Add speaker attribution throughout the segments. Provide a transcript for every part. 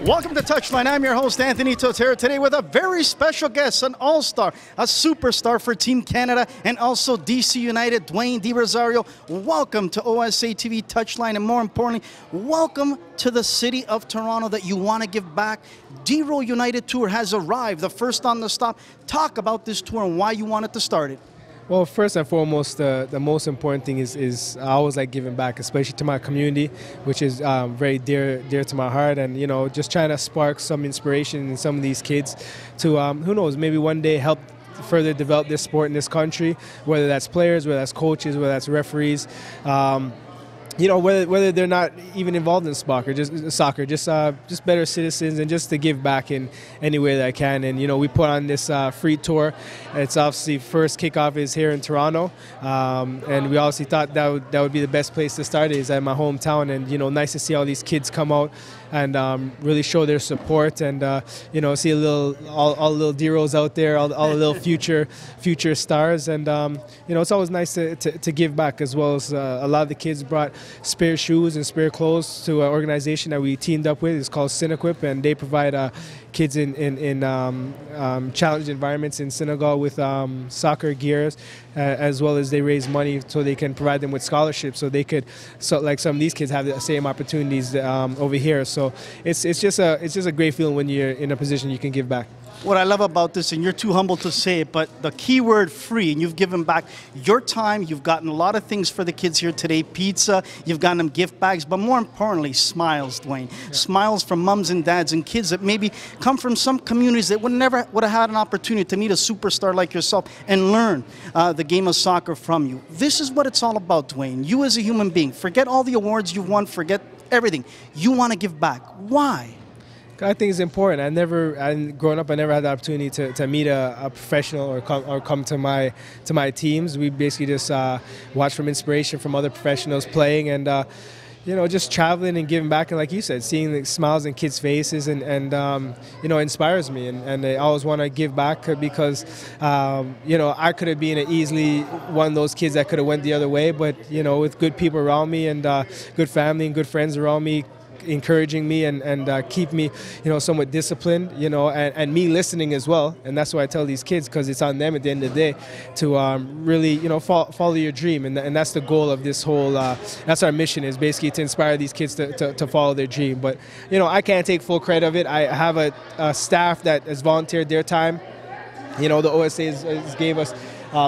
Speaker 1: Welcome to Touchline. I'm your host, Anthony Totero, today with a very special guest, an all-star, a superstar for Team Canada, and also DC United, Dwayne De Rosario. Welcome to OSATv Touchline, and more importantly, welcome to the city of Toronto that you want to give back. DeRo United Tour has arrived, the first on the stop. Talk about this tour and why you wanted to start it.
Speaker 2: Well, first and foremost, the most important thing is I always like giving back, especially to my community, which is very dear to my heart, and just trying to spark some inspiration in some of these kids to who knows, maybe one day help further develop this sport in this country, whether that's players, whether that's coaches, whether that's referees. Whether they're not even involved in soccer, just better citizens, and just to give back in any way that I can. And we put on this free tour. It's obviously first kickoff is here in Toronto, and we obviously thought that would be the best place to start. Is at my hometown, and nice to see all these kids come out and really show their support, and see all the little DeRos out there, all the little future stars, and it's always nice to give back, as well as a lot of the kids brought spare shoes and spare clothes to an organization that we teamed up with. It's called Cinequip, and they provide kids in challenged environments in Senegal with soccer gears, as well as they raise money so they can provide them with scholarships, so they could, like some of these kids have the same opportunities over here. So it's just a great feeling when you're in a position you can give back.
Speaker 1: What I love about this, and you're too humble to say it, but the key word free, and you've given back your time, you've gotten a lot of things for the kids here today, pizza, you've gotten them gift bags, but more importantly, smiles, Dwayne. Yeah. Smiles from mums and dads and kids that maybe come from some communities that would have had an opportunity to meet a superstar like yourself and learn the game of soccer from you. This is what it's all about, Dwayne. You as a human being, forget all the awards you've won, forget everything. You want to give back. Why?
Speaker 2: I think it's important. Growing up, I never had the opportunity to meet a professional or come to my teams. We basically just watch from inspiration from other professionals playing, and just traveling and giving back, and like you said, seeing the smiles in kids' faces and inspires me, and I always want to give back because I could have been easily one of those kids that could have went the other way, but with good people around me and good family and good friends around me, encouraging me and keep me somewhat disciplined, and me listening as well. And that's why I tell these kids, because it's on them at the end of the day to really follow your dream, and that's the goal of this whole that's our mission, is basically to inspire these kids to follow their dream. But I can't take full credit of it. I have a staff that has volunteered their time. The OSA has gave us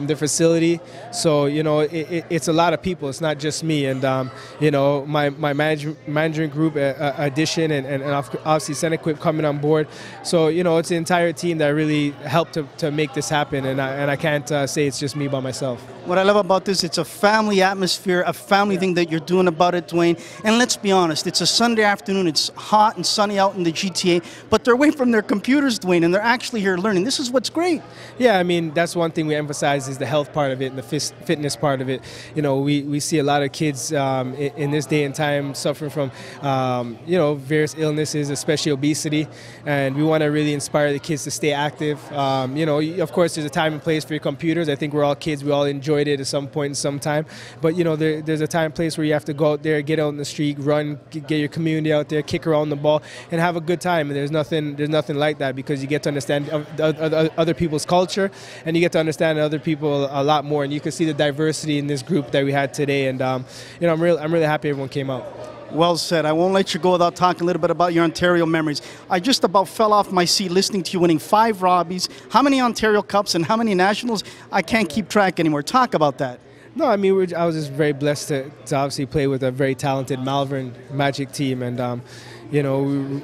Speaker 2: their facility, so it's a lot of people. It's not just me, and my management group, Addition, and obviously Cinequip coming on board. So it's the entire team that really helped to make this happen, and I can't say it's just me by myself.
Speaker 1: What I love about this, it's a family atmosphere, a family thing that you're doing about it, Dwayne. And let's be honest, it's a Sunday afternoon, it's hot and sunny out in the GTA, but they're away from their computers, Dwayne, and they're actually here learning. This is what's great.
Speaker 2: Yeah, I mean, that's one thing we emphasize, is the health part of it and the fitness part of it. We see a lot of kids in this day and time suffering from various illnesses, especially obesity, and we want to really inspire the kids to stay active. Of course, there's a time and place for your computers. I think we're all kids, we all enjoyed it at some point in some time, but there's a time and place where you have to go out there, get out in the street, run, get your community out there, kick around the ball, and have a good time. And there's nothing like that, because you get to understand other people's culture, and you get to understand other people a lot more, and you can see the diversity in this group that we had today. And you know, I'm really happy everyone came out.
Speaker 1: Well said. I won't let you go without talking a little bit about your Ontario memories. I just about fell off my seat listening to you winning 5 Robbies. How many Ontario Cups and how many Nationals? I can't keep track anymore. Talk about that.
Speaker 2: No, I mean, I was just very blessed to obviously play with a very talented Malvern Magic team, and you know,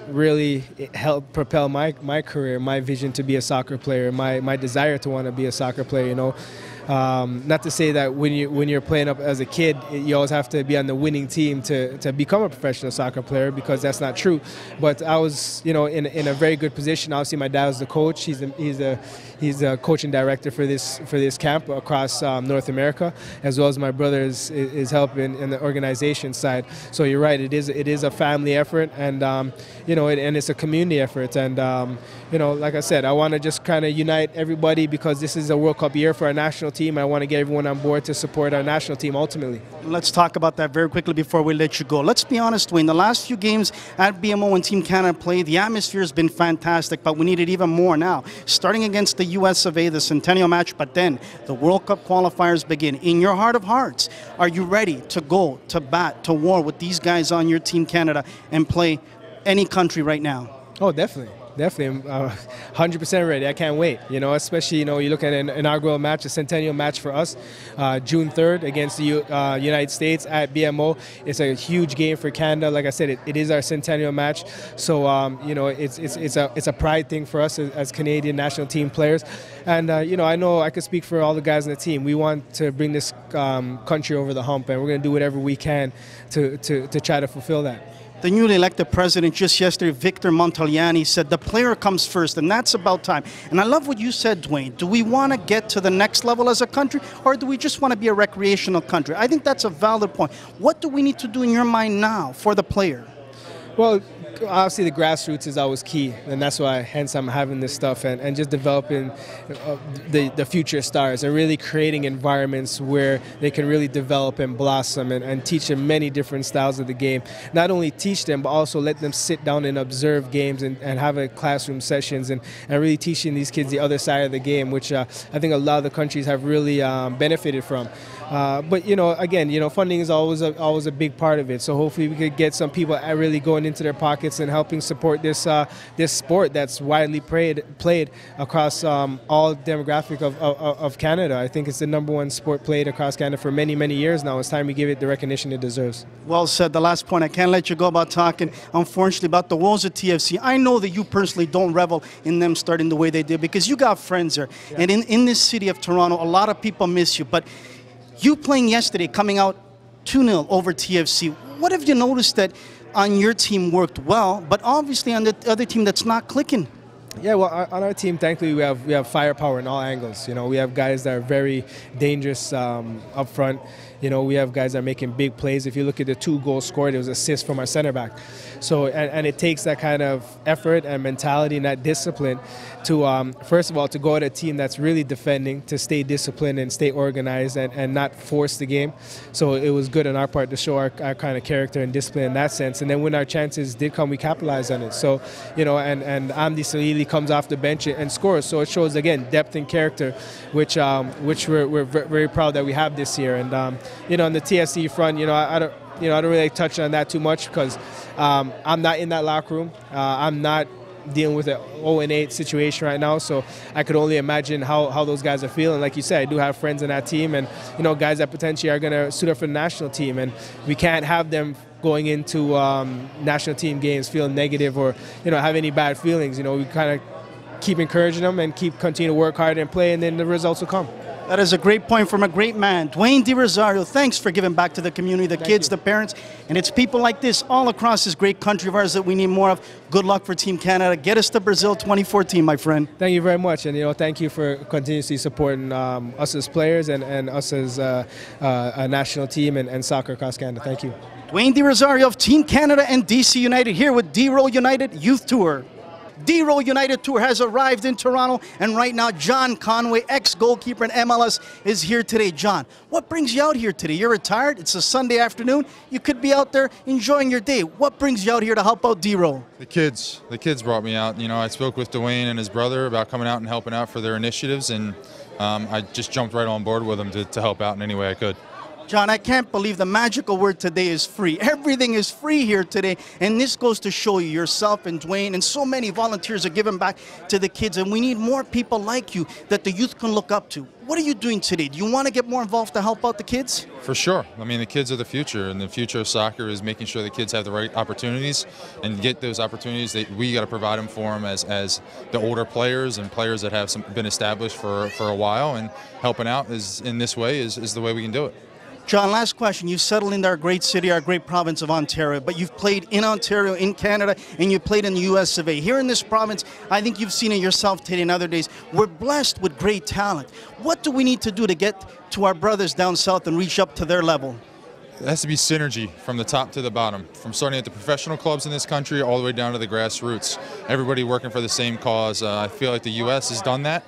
Speaker 2: really it helped propel my career, my vision to be a soccer player, my desire to want to be a soccer player. You know, not to say that when you're playing up as a kid, you always have to be on the winning team to become a professional soccer player, because that's not true. But I was, you know, in a very good position. Obviously, my dad was the coach. He's the coaching director for this camp across North America, as well as my brother is helping in the organization side. So you're right. It is a family effort, and you know, and it's a community effort. And you know, like I said, I want to just kind of unite everybody, because this is a World Cup year for our national team. I want to get everyone on board to support our national team ultimately.
Speaker 1: Let's talk about that very quickly before we let you go. Let's be honest, Dwayne, the last few games at BMO when Team Canada played, the atmosphere has been fantastic, but we need it even more now. Starting against the US of A, the Centennial match, but then the World Cup qualifiers begin. In your heart of hearts, are you ready to go to bat, to war with these guys on your Team Canada and play any country right now?
Speaker 2: Oh, definitely. Definitely, I'm 100% ready. I can't wait. You know, especially, you know, you look at an inaugural match, a centennial match for us, June 3rd against the United States at BMO. It's a huge game for Canada. Like I said, it is our centennial match. So, you know, it's a pride thing for us as Canadian national team players. And, you know I could speak for all the guys on the team. We want to bring this country over the hump, and we're going to do whatever we can to try to fulfill that.
Speaker 1: The newly elected president just yesterday, Victor Montagliani, said the player comes first, and that's about time. And I love what you said, Dwayne. Do we want to get to the next level as a country, or do we just want to be a recreational country? I think that's a valid point. What do we need to do in your mind now for the player?
Speaker 2: Well, obviously the grassroots is always key, and that's why hence I'm having this stuff and just developing the future stars and really creating environments where they can really develop and blossom and teach them many different styles of the game. Not only teach them, but also let them sit down and observe games and have a classroom sessions and really teaching these kids the other side of the game, which I think a lot of the countries have really benefited from. But you know, again, you know, funding is always a big part of it. So hopefully we could get some people really going into their pockets and helping support this sport that's widely played across all demographic of Canada. I think it's the #1 sport played across Canada for many years now. It's time we give it the recognition it deserves.
Speaker 1: Well said. The last point, I can't let you go about talking, unfortunately, about the woes of TFC. I know that you personally don't revel in them starting the way they did, because you got friends there. Yeah. And in this city of Toronto, a lot of people miss you. But you playing yesterday, coming out 2-0 over TFC, what have you noticed that on your team worked well, but obviously on the other team that's not clicking?
Speaker 2: Yeah, well, on our team, thankfully, we have firepower in all angles. You know, we have guys that are very dangerous up front. You know, we have guys that are making big plays. If you look at the 2 goals scored, it was assists from our center back. So, and it takes that kind of effort and mentality and that discipline to, first of all, to go at a team that's really defending, to stay disciplined and stay organized and not force the game. So it was good on our part to show our kind of character and discipline in that sense. And then when our chances did come, we capitalized on it. So, you know, and Amdi Salili comes off the bench and scores. So it shows, again, depth and character, which we're very proud that we have this year. And, you know, on the TSC front, you know, I don't really touch on that too much, because I'm not in that locker room. I'm not dealing with an 0-8 situation right now, so I could only imagine how those guys are feeling. Like you said, I do have friends in that team, and you know, guys that potentially are going to suit up for the national team, and we can't have them going into national team games feeling negative or, you know, have any bad feelings. You know, we kind of keep encouraging them and continue to work hard and play, and then the results will come.
Speaker 1: That is a great point from a great man. Dwayne De Rosario, thanks for giving back to the community, the kids, the parents. And it's people like this all across this great country of ours that we need more of. Good luck for Team Canada. Get us to Brazil 2014, my friend.
Speaker 2: Thank you very much. And, you know, thank you for continuously supporting us as players and us as a national team and soccer across Canada. Thank you.
Speaker 1: Dwayne De Rosario of Team Canada and DC United here with DeRo United Youth Tour. DeRo United Tour has arrived in Toronto, and right now John Conway, ex-goalkeeper in MLS, is here today. John, what brings you out here today? You're retired, it's a Sunday afternoon, you could be out there enjoying your day. What brings you out here to help out DeRo?
Speaker 3: The kids brought me out. You know, I spoke with Dwayne and his brother about coming out and helping out for their initiatives, and I just jumped right on board with them to help out in any way I could.
Speaker 1: John, I can't believe the magical word today is free. Everything is free here today, and this goes to show you, yourself and Dwayne and so many volunteers are giving back to the kids, and we need more people like you that the youth can look up to. What are you doing today? Do you want to get more involved to help out the kids?
Speaker 3: For sure. I mean, the kids are the future, and the future of soccer is making sure the kids have the right opportunities and get those opportunities. That we got to provide them for them as the older players and players that have been established for a while, and helping out in this way is the way we can do it.
Speaker 1: John, last question. You've settled into our great city, our great province of Ontario, but you've played in Ontario, in Canada, and you played in the US of A. Here in this province, I think you've seen it yourself today and other days. We're blessed with great talent. What do we need to do to get to our brothers down south and reach up to their level?
Speaker 3: It has to be synergy from the top to the bottom, from starting at the professional clubs in this country all the way down to the grassroots. Everybody working for the same cause. I feel like the US has done that.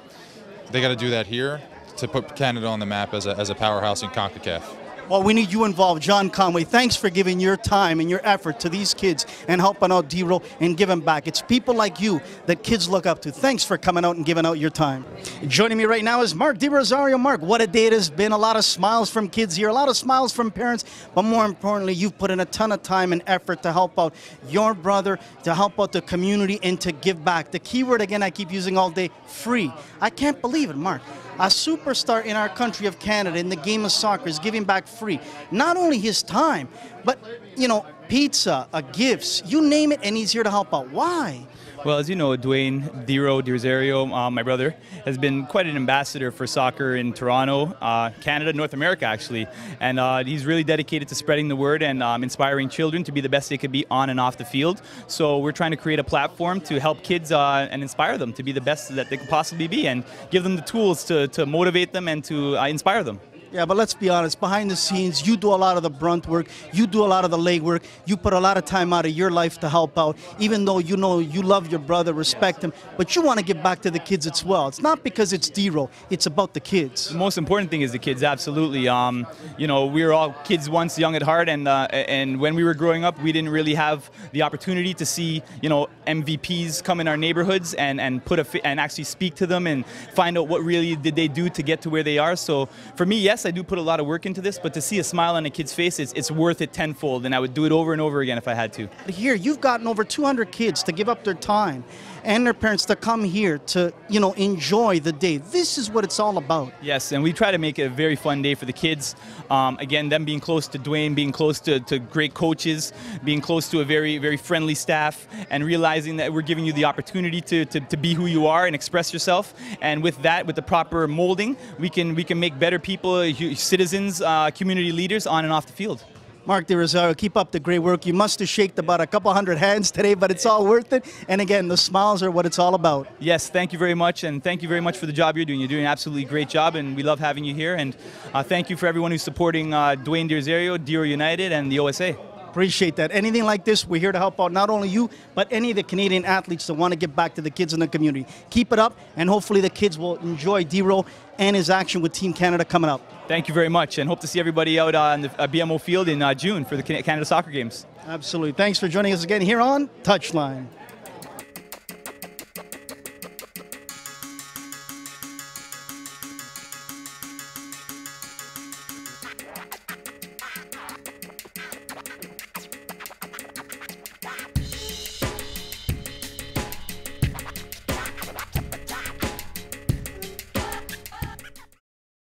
Speaker 3: They got to do that here to put Canada on the map as a powerhouse in CONCACAF.
Speaker 1: Well, we need you involved. John Conway, thanks for giving your time and your effort to these kids and helping out DeRo and giving back. It's people like you that kids look up to. Thanks for coming out and giving out your time. Joining me right now is Mark De Rosario. Mark, what a day it has been. A lot of smiles from kids here, a lot of smiles from parents, but more importantly, you've put in a ton of time and effort to help out your brother, to help out the community, and to give back. The key word, again, I keep using all day, free. I can't believe it, Mark. A superstar in our country of Canada in the game of soccer is giving back free. Not only his time, but, you know, pizza, gifts, you name it, and he's here to help out. Why?
Speaker 4: Well, as you know, Dwayne De Rosario, my brother, has been quite an ambassador for soccer in Toronto, Canada, North America, actually. And he's really dedicated to spreading the word and inspiring children to be the best they could be on and off the field. So we're trying to create a platform to help kids and inspire them to be the best that they could possibly be, and give them the tools to motivate them and to inspire them.
Speaker 1: Yeah, but let's be honest, behind the scenes, you do a lot of the brunt work, you do a lot of the leg work, you put a lot of time out of your life to help out, even though you know you love your brother, respect him, but you want to give back to the kids as well. It's not because it's DeRo, it's about the kids.
Speaker 4: The most important thing is the kids, absolutely. You know, we were all kids once, young at heart, and when we were growing up, we didn't really have the opportunity to see, you know, MVPs come in our neighborhoods and actually speak to them and find out what really did they do to get to where they are. So for me, yes, I do put a lot of work into this, but to see a smile on a kid's face, it's worth it tenfold, and I would do it over and over again if I had to.
Speaker 1: Here, you've gotten over 200 kids to give up their time and their parents to come here to, you know, enjoy the day. This is what it's all about.
Speaker 4: Yes, and we try to make it a very fun day for the kids. Again, them being close to Dwayne, being close to great coaches, being close to a very, very friendly staff, and realizing that we're giving you the opportunity to be who you are and express yourself. And with that, with the proper molding, we can make better people, citizens, community leaders on and off the field.
Speaker 1: Mark De Rosario, keep up the great work. You must have shaken about a couple hundred hands today, but it's all worth it. And again, the smiles are what it's all about.
Speaker 4: Yes, thank you very much, and thank you very much for the job you're doing. You're doing an absolutely great job, and we love having you here. And thank you for everyone who's supporting Dwayne De Rosario, DeRo United, and the OSA.
Speaker 1: Appreciate that. Anything like this, we're here to help out not only you, but any of the Canadian athletes that want to give back to the kids in the community. Keep it up, and hopefully the kids will enjoy DeRo and his action with Team Canada coming up.
Speaker 4: Thank you very much, and hope to see everybody out on the BMO field in June for the Canada Soccer Games.
Speaker 1: Absolutely. Thanks for joining us again here on Touchline.